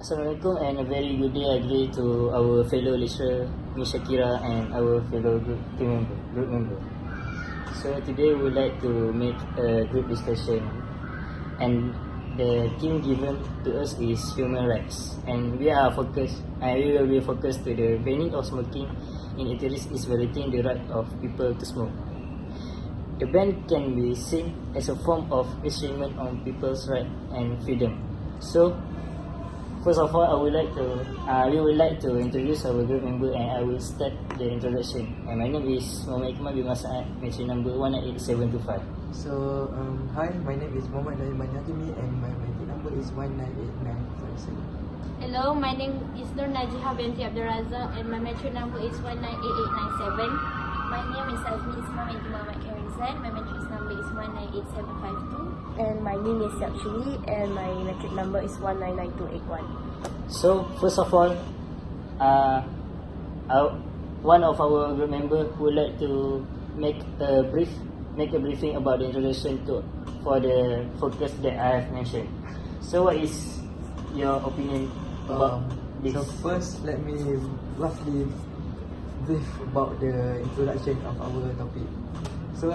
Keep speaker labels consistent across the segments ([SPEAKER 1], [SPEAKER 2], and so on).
[SPEAKER 1] Assalamualaikum and a very good day again to our fellow lecturer, Miss Shakira, and our fellow group member. So today we would like to make a group discussion, and the theme given to us is human rights, and we will be focused to the banning of smoking in eateries is violating the right of people to smoke. The ban can be seen as a form of restraint on people's right and freedom. So, first of all, we would like to introduce our group member, and I will start the introduction. And my name is Muhammad Iqmal bin Mas'ad, mention number 198725.
[SPEAKER 2] So, hi, my name is Muhammad Daiman Hakimi and my mention number is 198957.
[SPEAKER 3] Hello, my name is Nur Najiha binti Abdul Razak and my metro number is 198897.
[SPEAKER 4] My name is Azmi Ismail binti Muhammad Kharizan. My matrix number is 198752.
[SPEAKER 5] And my name is Yakshili and my metric number is 199281.
[SPEAKER 1] So, first of all, one of our group member would like to make a briefing about the introduction for the focus that I have mentioned. So, what is your opinion about this?
[SPEAKER 2] So first, let me roughly brief about the introduction of our topic. So,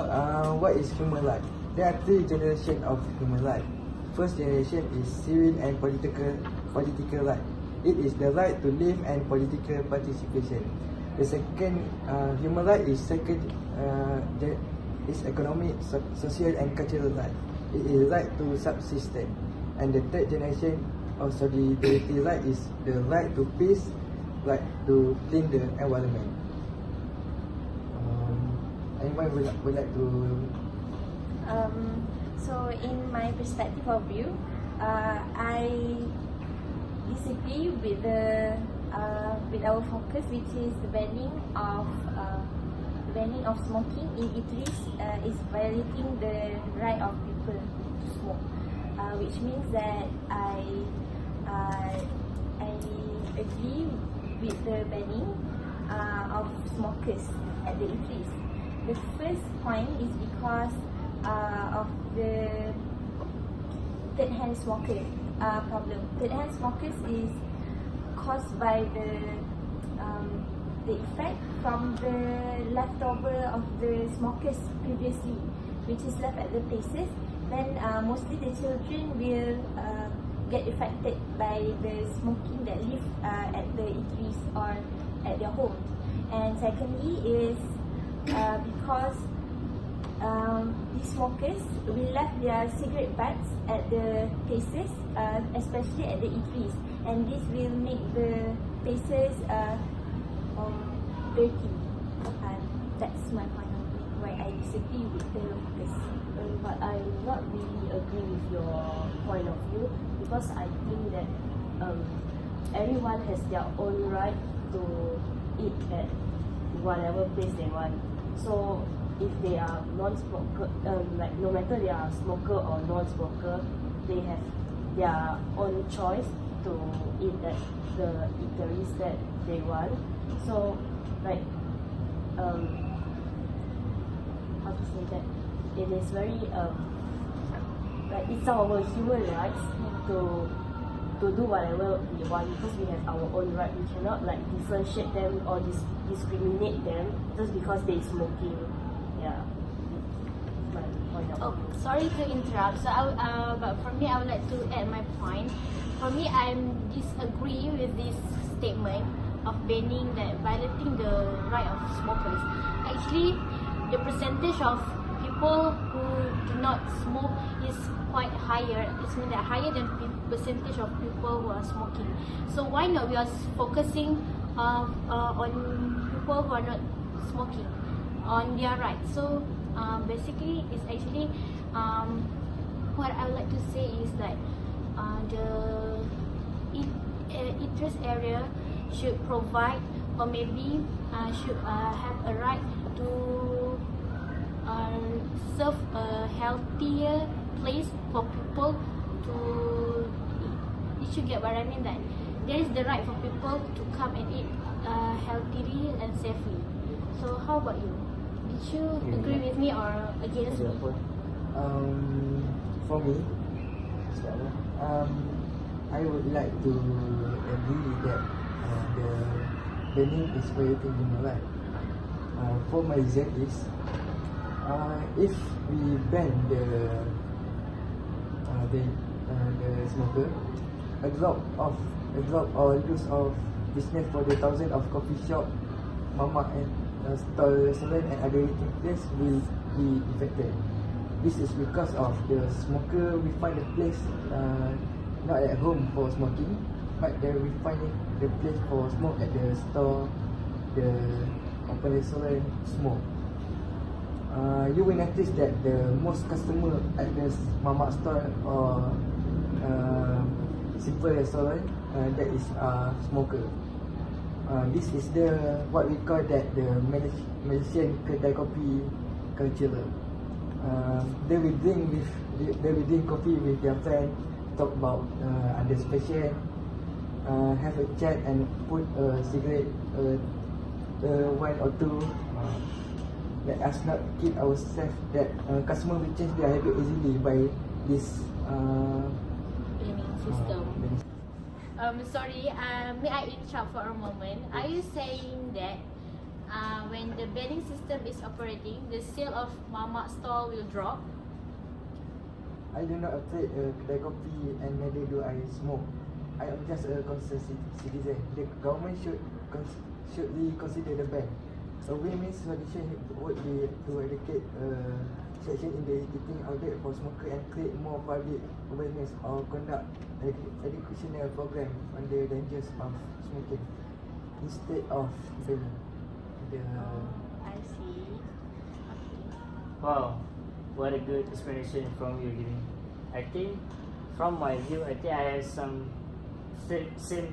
[SPEAKER 2] what is human life? There are three generations of human life. First generation is civil and political right. It is the right to live and political participation. The second human right is is economic, social and cultural right. It is right to subsistence. And the third generation of solidarity right is the right to peace, right to clean the environment. Anyone would like to?
[SPEAKER 4] So in my perspective of view, I disagree with our focus, which is the banning of smoking in eateries is violating the right of people to smoke, which means that I agree with the banning of smokers at the eateries. The first point is because of the third-hand smoker problem. Third-hand smokers is caused by the effect from the leftover of the smokers previously, which is left at the places. Then mostly the children will get affected by the smoking that live at the eateries or at their home. And secondly is because these smokers will left their cigarette butts at the places, especially at the eateries, and this will make the places dirty. That's my point of view, why I disagree with the focus.
[SPEAKER 5] But I not really agree with your point of view, because I think that everyone has their own right to eat at whatever place they want. So if they are non-smoker, like no matter they are smoker or non-smoker, they have their own choice to eat at the eateries that they want. So like how to say that, it is very like it's our human rights to do whatever we want, because we have our own right. We cannot like differentiate them or discriminate them just because they smoking. Yeah. My point of view.
[SPEAKER 3] Sorry to interrupt. So, but for me, I would like to add my point. For me, I disagree with this statement of banning that violating the right of smokers. Actually, the percentage of people who do not smoke is quite higher. It's mean that higher than percentage of people who are smoking. So why not we are focusing on people who are not smoking, on their rights. So basically, it's actually what I would like to say is that the eaters area should provide, or maybe should have a right to serve a healthier place for people to eat. You should get what I mean, that there is the right for people to come and eat healthily and safely. So how about you? Did you agree with me or against me?
[SPEAKER 2] For me, I would like to agree that the banning is violating human rights. For my reason is, if we ban the smoker, a drop or loss of business for the thousands of coffee shop, mama and stall restaurant and other eating place will be affected. This is because of the smoker we find a place not at home for smoking, but then we find the place for smoke at the store, the open restaurant smoke. You will notice that the most customer at the mama store or simple restaurant that is smoker. This is the what we call that the Malaysian kedai kopi culture. They will drink coffee with their friend, talk about other special, have a chat and put a cigarette, one or two. Let us not keep ourselves that customer will change their habit easily by this
[SPEAKER 3] Banning system. Sorry, may I interrupt for a moment? Are you saying that when the banning system is operating, the sale of mama store will drop?
[SPEAKER 2] I do not afraid kedai kopi and neither do I smoke. I am just a concerned citizen. The government should reconsider the ban. A win-win solution would be to educate section in the eating outlet for smoker and create more public awareness or conduct educational program on the dangers of smoking instead of banning.
[SPEAKER 3] I see.
[SPEAKER 1] Wow, what a good explanation from you, giving. I think, from my view, I think I have some same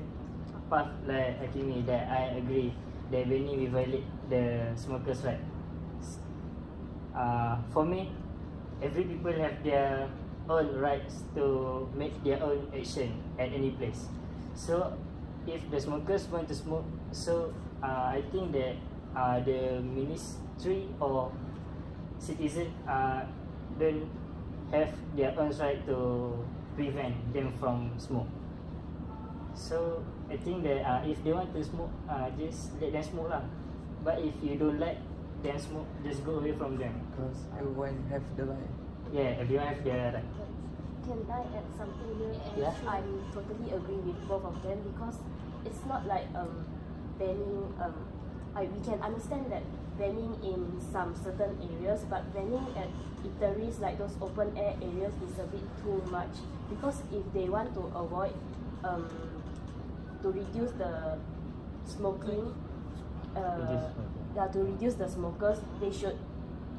[SPEAKER 1] path like Akimi, that I agree that banning will violate the smokers' right. For me, every people have their own rights to make their own action at any place. So, if the smokers want to smoke, so I think that the ministry or citizen don't have their own right to prevent them from smoke. So I think that if they want to smoke, just let them smoke lah. But if you don't like them smoke, just go away from them.
[SPEAKER 2] Because everyone have the right.
[SPEAKER 1] Yeah, everyone have their right.
[SPEAKER 5] Can I add something here?
[SPEAKER 1] Yeah.
[SPEAKER 5] I totally agree with both of them because it's not like banning. We can understand that banning in some certain areas, but banning at eateries like those open air areas is a bit too much. Because if they want to avoid to reduce the smoking, to reduce the smokers, they should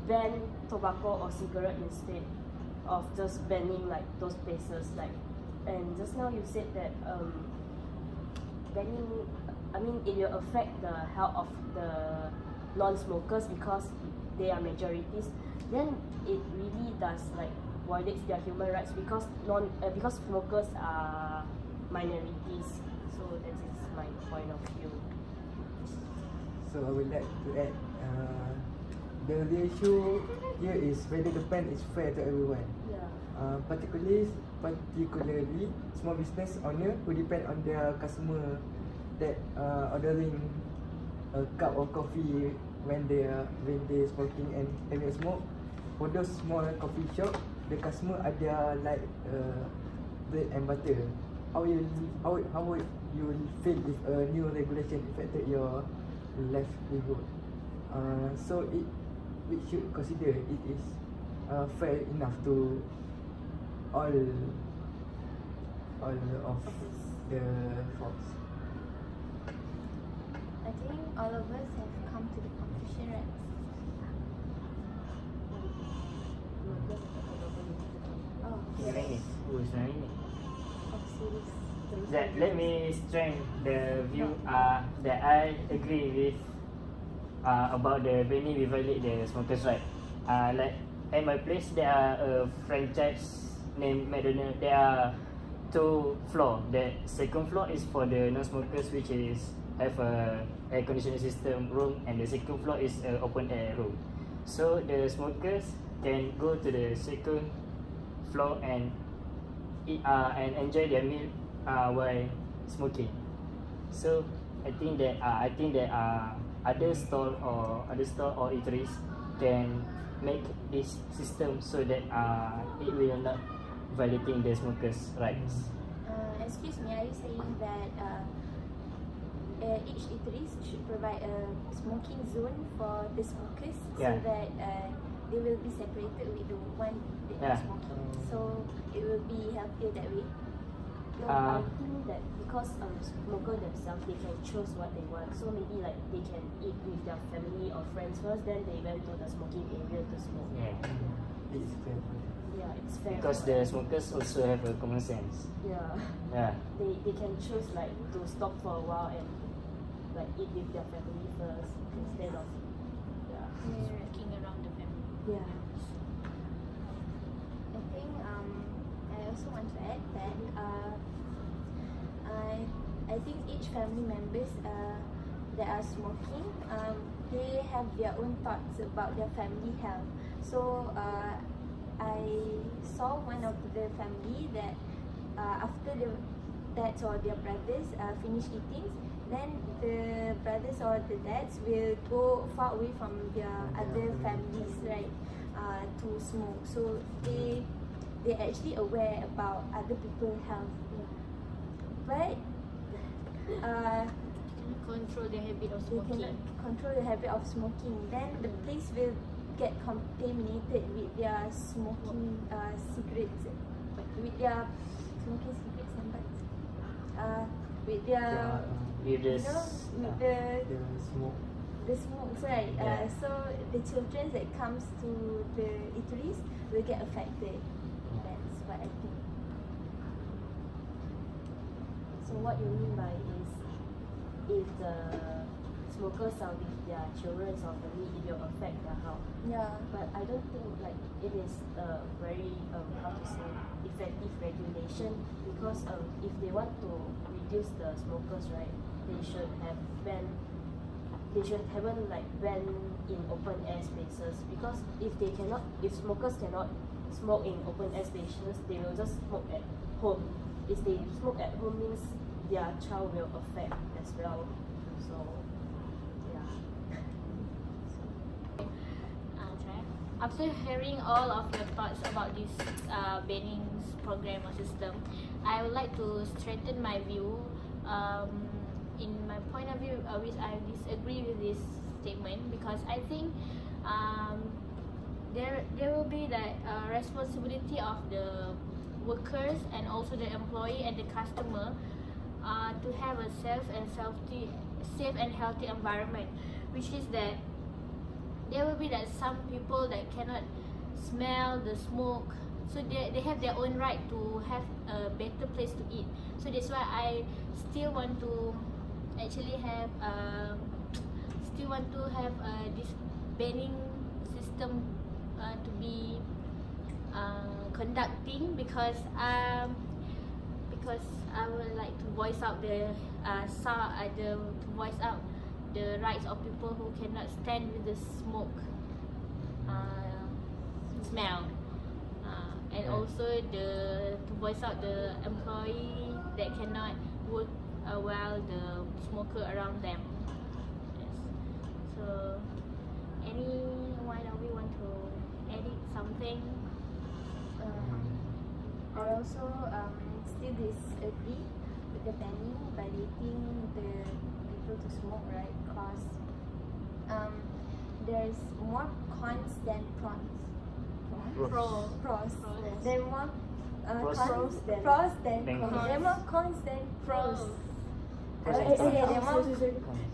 [SPEAKER 5] ban tobacco or cigarette instead of just banning like those places. Like, and just now you said that banning, I mean, it will affect the health of the non-smokers because they are majorities. Then it really does like violates their human rights because because smokers are minorities. So that is my point of view.
[SPEAKER 2] So I would like to add, the issue here is whether the ban is fair to everyone.
[SPEAKER 5] Yeah.
[SPEAKER 2] Particularly small business owner who depend on their customer that ordering a cup of coffee when they smoking and having a smoke. For those small coffee shop, the customer ada like bread and butter. How would you feel if a new regulation affected your livelihood? So we should consider it is fair enough to all of the folks.
[SPEAKER 4] I think all of us have come to the conclusion, right? Oh,
[SPEAKER 1] Sebenarnya, sebenarnya.
[SPEAKER 4] oh, series.
[SPEAKER 1] That let me strengthen the view that I agree with about the banning will violate the smokers' right. Like at my place, there are a franchise named McDonald. There are 2 floors. The second floor is for the non-smokers, which is have a air conditioning system room, and the second floor is a open air room. So the smokers can go to the second floor and eat and enjoy their meal while smoking. So I think that other store or eateries can make this system so that it will not violating the smokers' rights.
[SPEAKER 4] Excuse me, are you saying that each eateries should provide a smoking zone for the smokers
[SPEAKER 1] Yeah.
[SPEAKER 4] so that they will be separated with the one that
[SPEAKER 1] Yeah.
[SPEAKER 4] is smoking? So it will be healthier that way.
[SPEAKER 5] No, I think that because smoker themselves, they can choose what they want. So maybe like they can eat with their family or friends first, then they went to the smoking area to smoke.
[SPEAKER 1] Yeah.
[SPEAKER 2] It's fair for them.
[SPEAKER 5] Yeah, it's fair.
[SPEAKER 1] Because
[SPEAKER 5] for
[SPEAKER 1] the
[SPEAKER 5] them.
[SPEAKER 1] smokers also have a common sense.
[SPEAKER 5] Yeah,
[SPEAKER 1] Yeah.
[SPEAKER 5] they can choose like to stop for a while and like eat with their family first instead of
[SPEAKER 3] Smoking around the family.
[SPEAKER 5] yeah.
[SPEAKER 4] I think I also want to add that I think each family members that are smoking they have their own thoughts about their family health. So I saw one of the family that after the dads or their brothers finish eating, then the brothers or the dads will go far away from their other families, right, to smoke. So they're actually aware about other people's health. But
[SPEAKER 3] Control the habit of
[SPEAKER 4] they cannot
[SPEAKER 3] smoking.
[SPEAKER 4] control the habit of smoking. Then the place will get contaminated with their smoking cigarettes, with their smoking cigarettes and butts. With their
[SPEAKER 1] With
[SPEAKER 4] you
[SPEAKER 1] this,
[SPEAKER 4] know, with
[SPEAKER 2] The smoke.
[SPEAKER 4] the smokes, right?
[SPEAKER 1] Yeah.
[SPEAKER 4] So the children that comes to the eateries will get affected. That's what I think.
[SPEAKER 5] So what you mean by is if the smokers are with their children or family, it will affect their health.
[SPEAKER 4] Yeah.
[SPEAKER 5] But I don't think like it is a very how to say effective regulation because if they want to reduce the smokers, right, they should have banned. They should haven't like banned in open air spaces because if smokers cannot smoke in open air spaces, they will just smoke at home. If they smoke at home means their child will affect as well. So yeah.
[SPEAKER 3] After hearing all of your thoughts about this banning program or system, I would like to straighten my view. In my point of view, which I disagree with this statement because I think there will be that responsibility of the workers and also the employee and the customer to have a safe and healthy environment, which is that there will be that some people that cannot smell the smoke, so they have their own right to have a better place to eat. So that's why I still want to actually have this banning system to be conducting because I would like to voice out the rights of people who cannot stand with the smoke smell, and also to voice out the employee that cannot work while the smoker around them. Yes. So anyone of you want to edit something?
[SPEAKER 4] I also still disagree with the banning by letting the people to smoke, right? Because there's more cons than pros.
[SPEAKER 3] Pro.
[SPEAKER 4] Pros.
[SPEAKER 3] Pros.
[SPEAKER 4] There are more
[SPEAKER 1] Pros.
[SPEAKER 4] cons
[SPEAKER 5] Than
[SPEAKER 4] pros than
[SPEAKER 1] than
[SPEAKER 4] cons.
[SPEAKER 1] cons.
[SPEAKER 4] There are more cons than pros.
[SPEAKER 1] Pros and
[SPEAKER 4] Okay,
[SPEAKER 1] cons.
[SPEAKER 4] there are more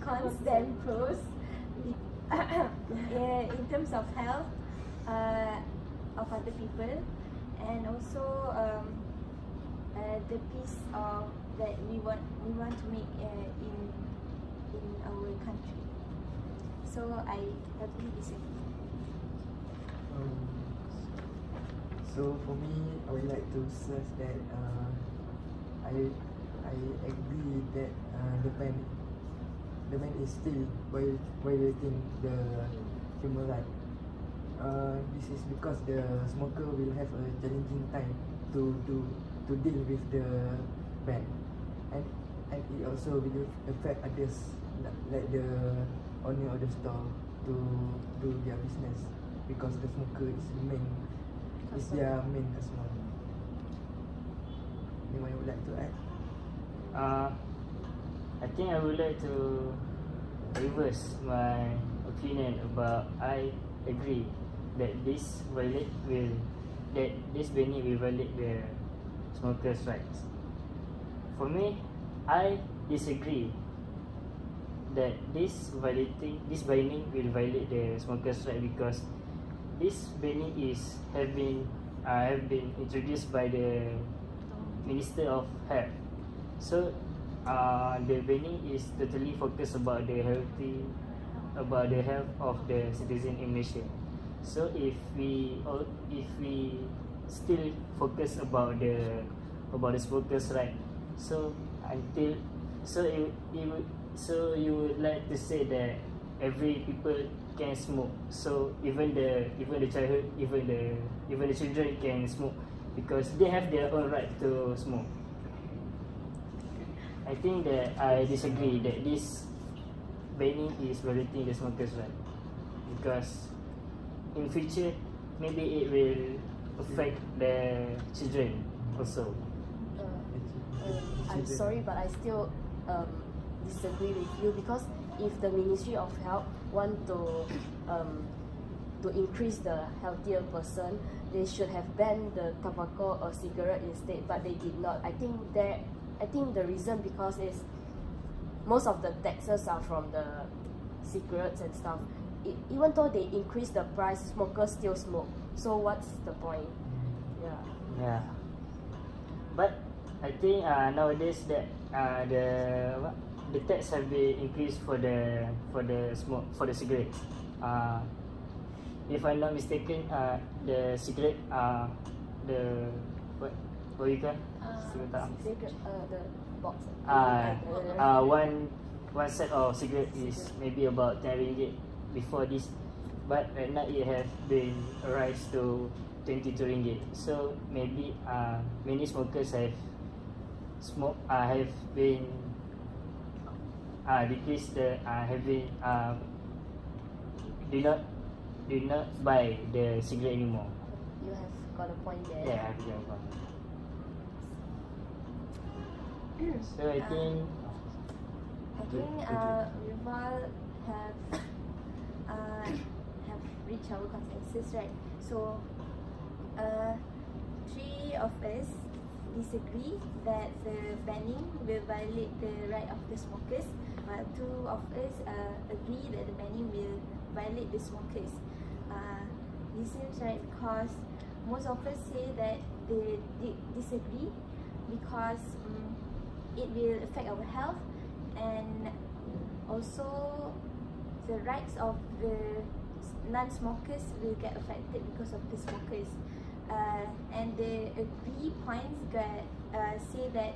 [SPEAKER 4] cons than pros. In terms of health of other people, and also the peace that we want to make in our country. So I totally disagree.
[SPEAKER 2] So for me, I would like to stress that I agree that the ban is still violating the human right. This is because the smoker will have a challenging time to deal with the ban, and it also will affect others like the owner of the store to do their business because the smoker is their main customer. Anyone you would like to add?
[SPEAKER 1] I think I would like to reverse my opinion about I agree that this banning will violate the smokers' rights. For me, I disagree that this banning will violate the smokers' right because this banning have been introduced by the Minister of Health. So the banning is totally focused about the health of the citizen in Malaysia. So if we still focus about the smokers' right, you would like to say that every people can smoke. So even the childhood, even the children can smoke because they have their own right to smoke. I think that I disagree that this banning is violating the smokers' right because in future maybe it will affect the children also.
[SPEAKER 5] I'm sorry, but I still disagree with you because if the Ministry of Health want to increase the healthier person, they should have banned the tobacco or cigarette instead, but they did not. I think the reason because is most of the taxes are from the cigarettes and stuff. Even though they increase the price, smokers still smoke. So what's the point?
[SPEAKER 1] Yeah. But I think nowadays that the tax have been increased for the cigarette. If I'm not mistaken, the cigarette the what you call
[SPEAKER 5] Cigarette, the box.
[SPEAKER 1] One set of cigarette is maybe about 10 ringgit before this, but right now it have been raised to 22 ringgit. So maybe many smokers have been decreased the do not buy the cigarette anymore.
[SPEAKER 5] You have got a point there.
[SPEAKER 1] Yeah, I have got a point. So I think
[SPEAKER 4] we all have reached our consensus, right? So, three of us disagree that the banning will violate the right of the smokers. Two of us agree that the banning will violate the smokers. This seems right because most of us say that they disagree because it will affect our health and also the rights of the non-smokers will get affected because of the smokers. And the agree points say that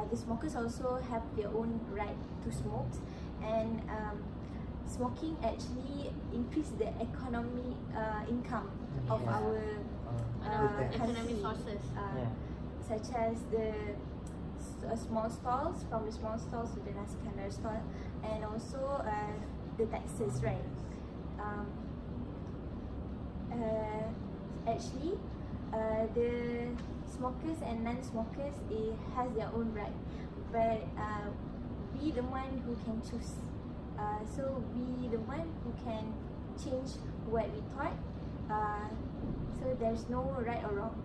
[SPEAKER 4] the smokers also have their own right to smoke, and smoking actually increase the economy income of our
[SPEAKER 3] economic
[SPEAKER 4] country,
[SPEAKER 3] sources.
[SPEAKER 4] such as the small stalls, from the small stalls to the nasi kandar stall, and also the taxes, right? Actually, the smokers and non-smokers has their own right, but we the one who can choose. So we the one who can change what we thought. So there's no right or wrong.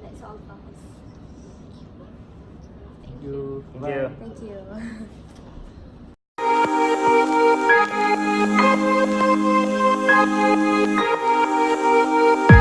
[SPEAKER 4] That's all from us.
[SPEAKER 2] Thank you.
[SPEAKER 1] Thank you.
[SPEAKER 4] Thank you.